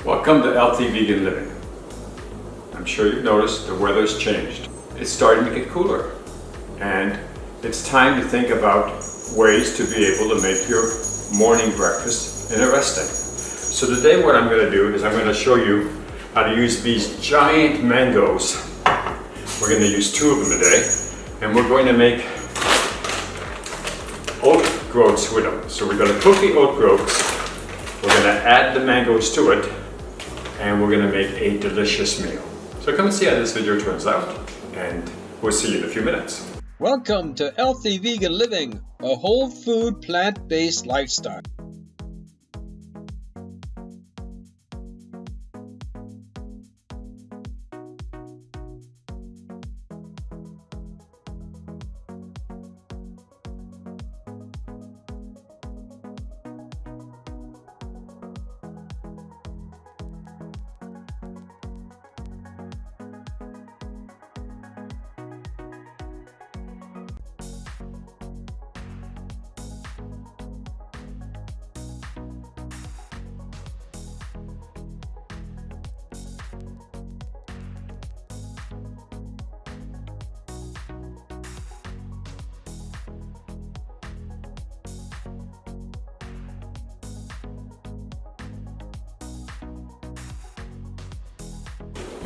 Welcome to Healthy Vegan Living. I'm sure you've noticed the weather's changed. It's starting to get cooler, and it's time to think about ways to be able to make your morning breakfast interesting. So today what I'm going to do is I'm going to show you how to use these giant mangoes. We're going to use 2 of them today, and we're going to make oat groats with them. So we're going to cook the oat groats, we're going to add the mangoes to it, and we're going to make a delicious meal. So come and see how this video turns out, and we'll see you in a few minutes. Welcome to Healthy Vegan Living, a whole food, plant-based lifestyle.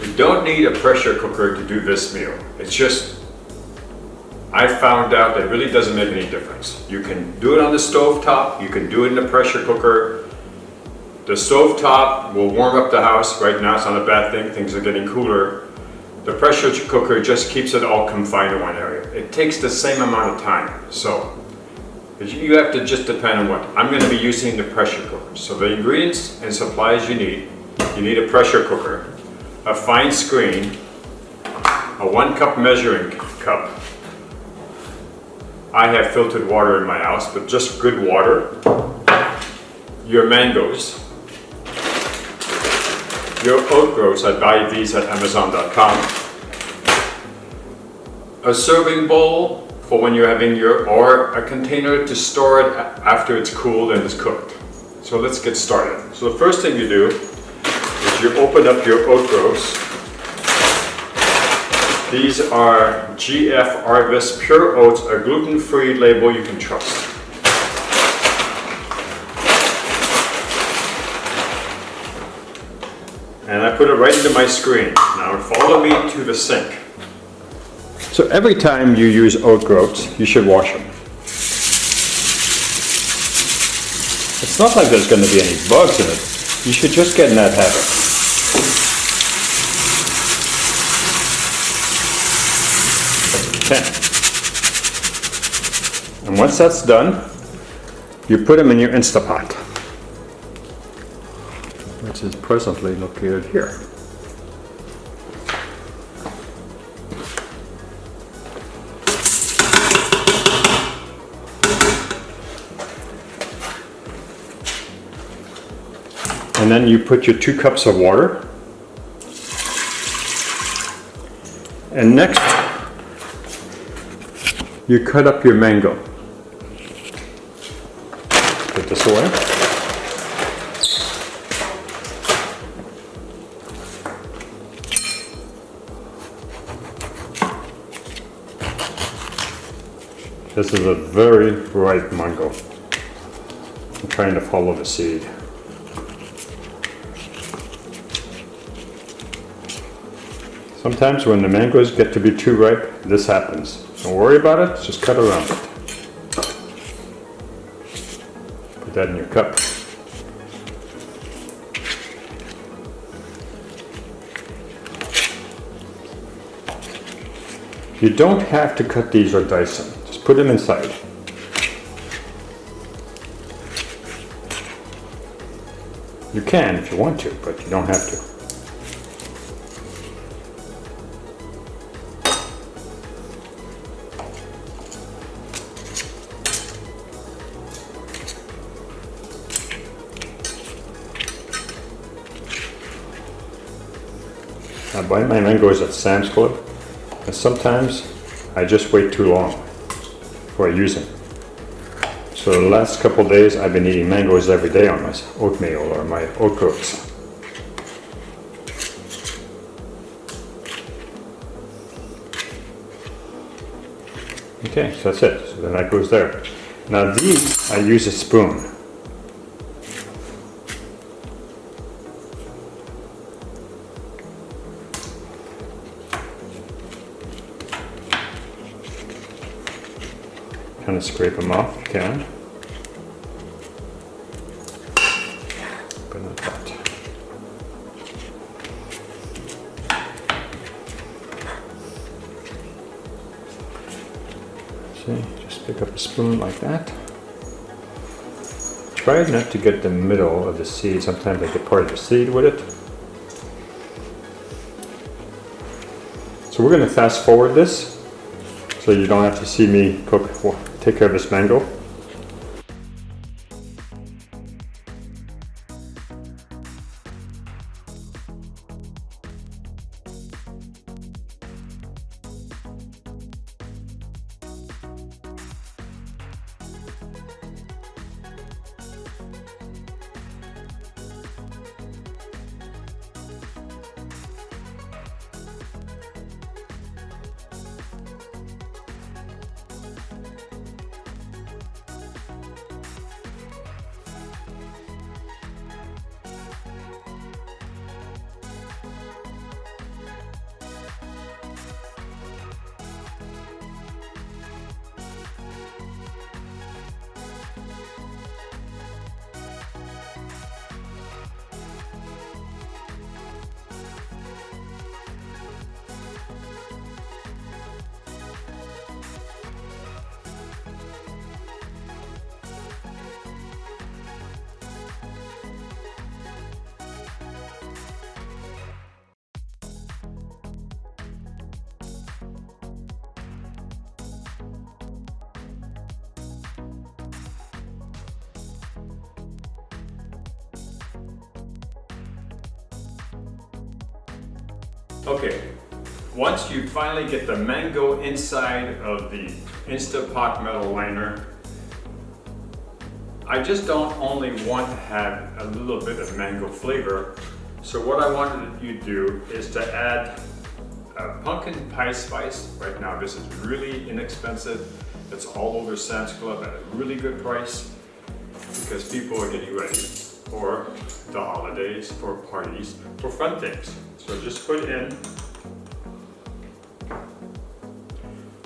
You don't need a pressure cooker to do this meal. It's just, I found out that it really doesn't make any difference. You can do it on the stove top, you can do it in the pressure cooker. The stove top will warm up the house. Right now it's not a bad thing, things are getting cooler. The pressure cooker just keeps it all confined to one area. It takes the same amount of time. So you have to just depend on what. I'm going to be using the pressure cooker. So the ingredients and supplies you need a pressure cooker, a fine screen, a 1 cup measuring cup. I have filtered water in my house, but just good water. Your mangoes. Your oat groats, I buy these at Amazon.com. A serving bowl for when you're having or a container to store it after it's cooled and it's cooked. So let's get started. So the first thing you do is you open up your oat groats. These are GF Harvest Pure Oats, a gluten-free label you can trust. And I put it right into my screen. Now follow me to the sink. So every time you use oat groats, you should wash them. It's not like there's going to be any bugs in it. You should just get in that habit. Okay. And once that's done, you put them in your Instapot, which is presently located here. And then you put your 2 cups of water. And next, you cut up your mango. Put this away. This is a very ripe mango. I'm trying to follow the seed. Sometimes when the mangoes get to be too ripe, this happens. Don't worry about it, just cut around it. Put that in your cup. You don't have to cut these or dice them, just put them inside. You can if you want to, but you don't have to. I buy my mangoes at Sam's Club, and sometimes I just wait too long before I use them. So the last couple of days I've been eating mangoes every day on my oatmeal or my oat groats. Okay, so that's it. So then that goes there. Now these, I use a spoon. Kind of scrape them off if you can. But not that. See, just pick up a spoon like that. Try not to get the middle of the seed. Sometimes I get part of the seed with it. So we're going to fast forward this so you don't have to see me take care of this mango. Okay, once you finally get the mango inside of the Instapot metal liner, I just don't only want to have a little bit of mango flavor. So what I wanted you to do is to add pumpkin pie spice. Right now this is really inexpensive. It's all over Sam's Club at a really good price because people are getting ready for the holidays, for parties, for fun things. So just put in,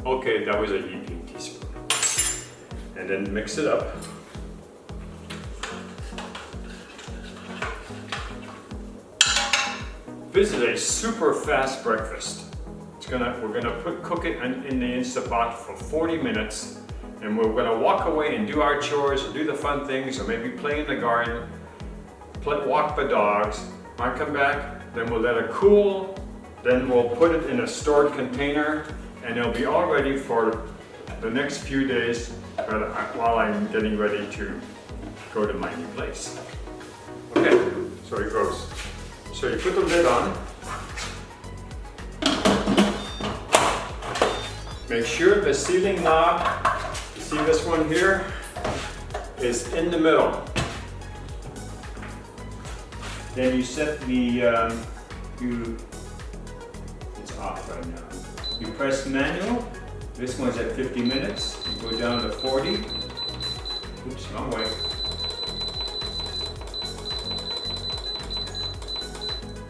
okay, that was a heaping teaspoon. And then mix it up. This is a super fast breakfast. We're gonna cook it in the Instapot for 40 minutes, and we're gonna walk away and do our chores, do the fun things, or maybe play in the garden, walk the dogs. Might come back, then we'll let it cool, then we'll put it in a stored container, and it'll be all ready for the next few days while I'm getting ready to go to my new place. Okay, so it goes. So you put the lid on. Make sure the sealing knob, you see this one here, is in the middle. Then you set the, it's off right now. You press manual, this one's at 50 minutes, you go down to 40. Oops, wrong way.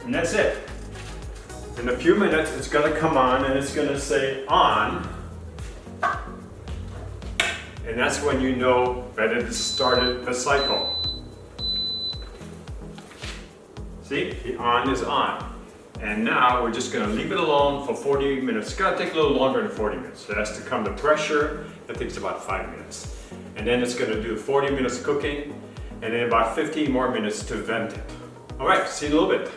And that's it. In a few minutes, it's gonna come on and it's gonna say on. And that's when you know that it started the cycle. See, the on is on. And now we're just gonna leave it alone for 40 minutes. It's gonna take a little longer than 40 minutes. It has to come to pressure, that takes about 5 minutes. And then it's gonna do 40 minutes cooking, and then about 15 more minutes to vent it. All right, see you in a little bit.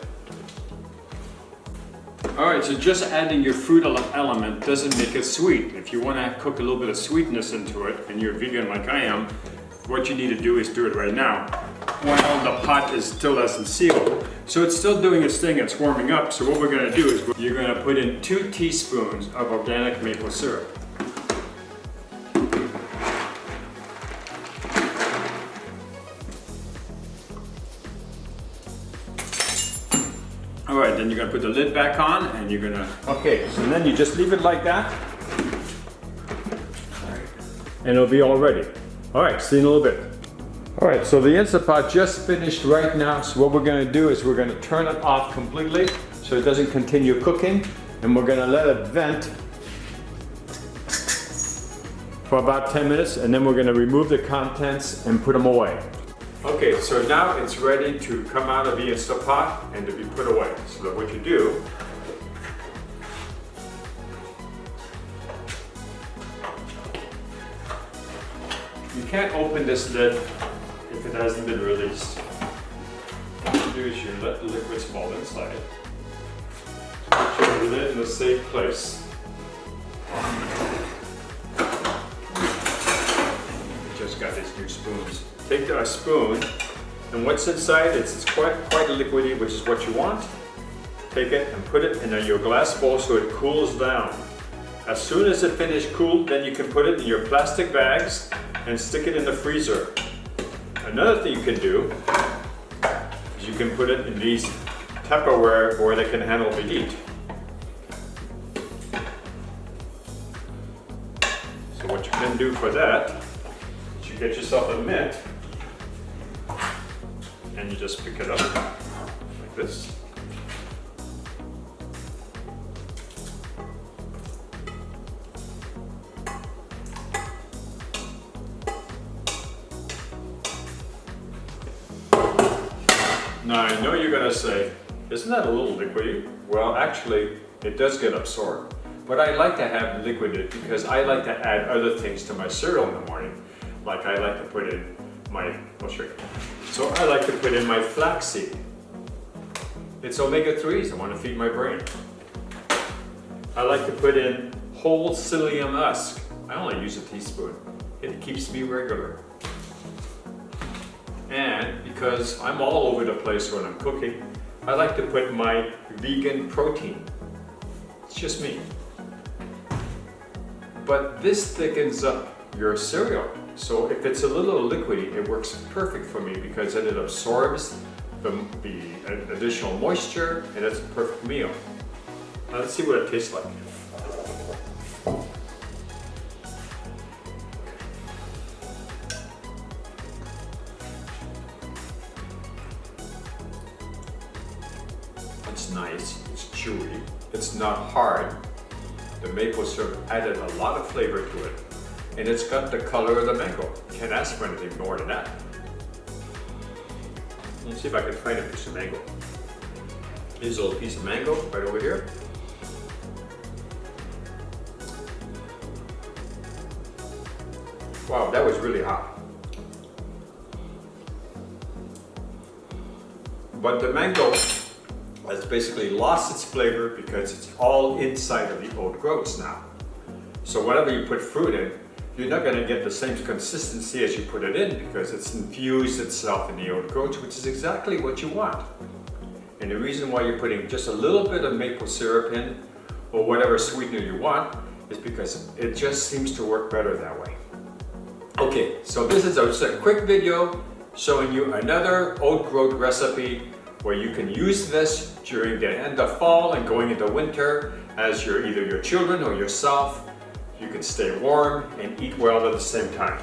All right, so just adding your fruit element doesn't make it sweet. If you wanna cook a little bit of sweetness into it, and you're vegan like I am, what you need to do is do it right now, while the pot is still hasn't sealed. So it's still doing its thing, it's warming up. So what we're gonna do is you're gonna put in 2 teaspoons of organic maple syrup. All right, then you're gonna put the lid back on and you're gonna, okay, so then you just leave it like that. and it'll be all ready. All right, see you in a little bit. All right, so the Instant Pot just finished right now. So what we're gonna do is we're gonna turn it off completely so it doesn't continue cooking, and we're gonna let it vent for about 10 minutes, and then we're gonna remove the contents and put them away. Okay, so now it's ready to come out of the Instant Pot and to be put away. So that what you do, you can't open this lid if it hasn't been released. What you do is you let the liquids fall inside. Put your lid in a safe place. Just got these new spoons. Take a spoon, and what's inside, it's quite liquidy, which is what you want. Take it and put it in your glass bowl so it cools down. As soon as it finishes cooled, then you can put it in your plastic bags and stick it in the freezer. Another thing you can do is you can put it in these Tupperware where they can handle the heat. So what you can do for that is you get yourself a mitt and you just pick it up like this. Now I know you're gonna say, isn't that a little liquidy? Well, actually, it does get absorbed. But I like to have liquid because I like to add other things to my cereal in the morning. Like I like to put in my, I'll show you. So I like to put in my flaxseed. It's omega-3s, I want to feed my brain. I like to put in whole psyllium husk. I only use a teaspoon. It keeps me regular. And because I'm all over the place when I'm cooking, I like to put my vegan protein. It's just me. But this thickens up your cereal. So if it's a little liquidy, it works perfect for me because then it absorbs the additional moisture, and it's a perfect meal. Now let's see what it tastes like. It's nice, it's chewy, it's not hard. The maple syrup added a lot of flavor to it, and it's got the color of the mango. Can't ask for anything more than that. Let's see if I can find a piece of mango. Here's a little piece of mango right over here. Wow, that was really hot. But the mango has basically lost its flavor because it's all inside of the Oat Groats now. So whatever you put fruit in, you're not going to get the same consistency as you put it in because it's infused itself in the Oat Groats, which is exactly what you want. And the reason why you're putting just a little bit of maple syrup in, or whatever sweetener you want, is because it just seems to work better that way. Okay, so this is just a quick video showing you another Oat Groat recipe where you can use this during the end of fall and going into winter as either your children or yourself. You can stay warm and eat well at the same time.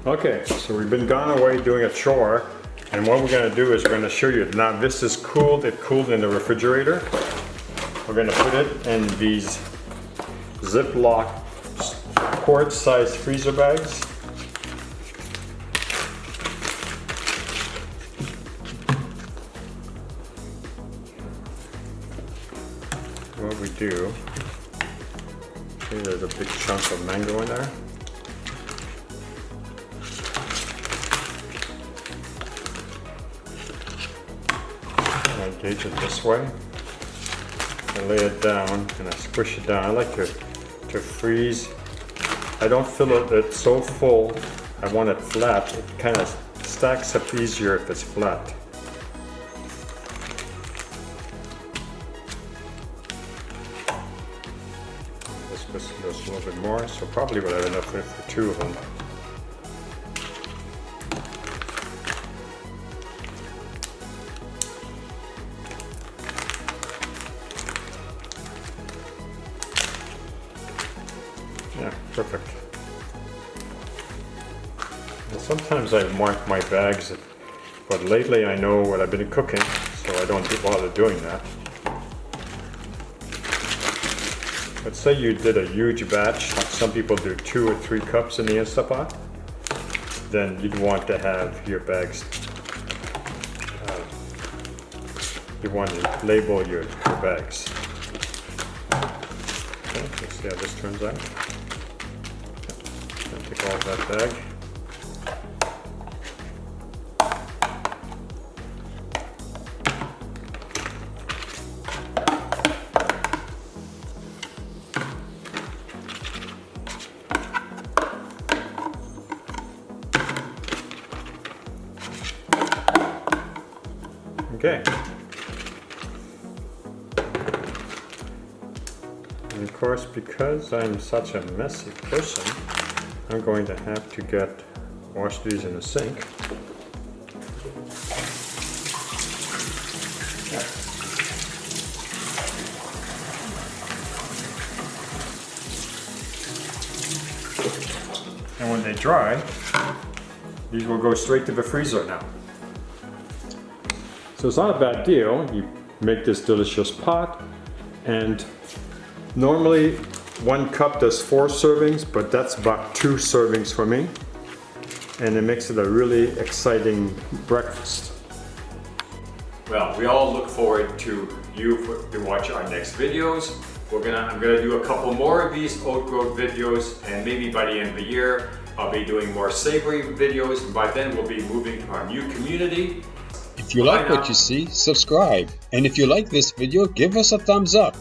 Okay, so we've been gone away doing a chore, and what we're going to do is we're going to show you. Now this is cooled, it cooled in the refrigerator. We're going to put it in these Ziploc quart-sized freezer bags. What we do, see there's a big chunk of mango in there. And I gauge it this way. I lay it down and I squish it down. I like to freeze. I don't fill it so full. I want it flat. It kind of stacks up easier if it's flat. This goes a little bit more, so probably we'll have enough for two of them. Yeah, perfect. sometimes I mark my bags, but lately I know what I've been cooking, so I don't bother doing that. Let's say you did a huge batch, like some people do 2 or 3 cups in the Instant Pot, then you'd want to have your bags, you want to label your bags. Okay, let's see how this turns out. Take all of that bag. Okay. And of course, because I'm such a messy person, I'm going to have to wash these in the sink. And when they dry, these will go straight to the freezer now. So it's not a bad deal. You make this delicious pot, and normally 1 cup does 4 servings, but that's about 2 servings for me. And it makes it a really exciting breakfast. Well, we all look forward to to watch our next videos. I'm gonna do a couple more of these Oat Groat videos, and maybe by the end of the year, I'll be doing more savory videos. And by then, we'll be moving to our new community. If you like what you see, subscribe. And if you like this video, give us a thumbs up.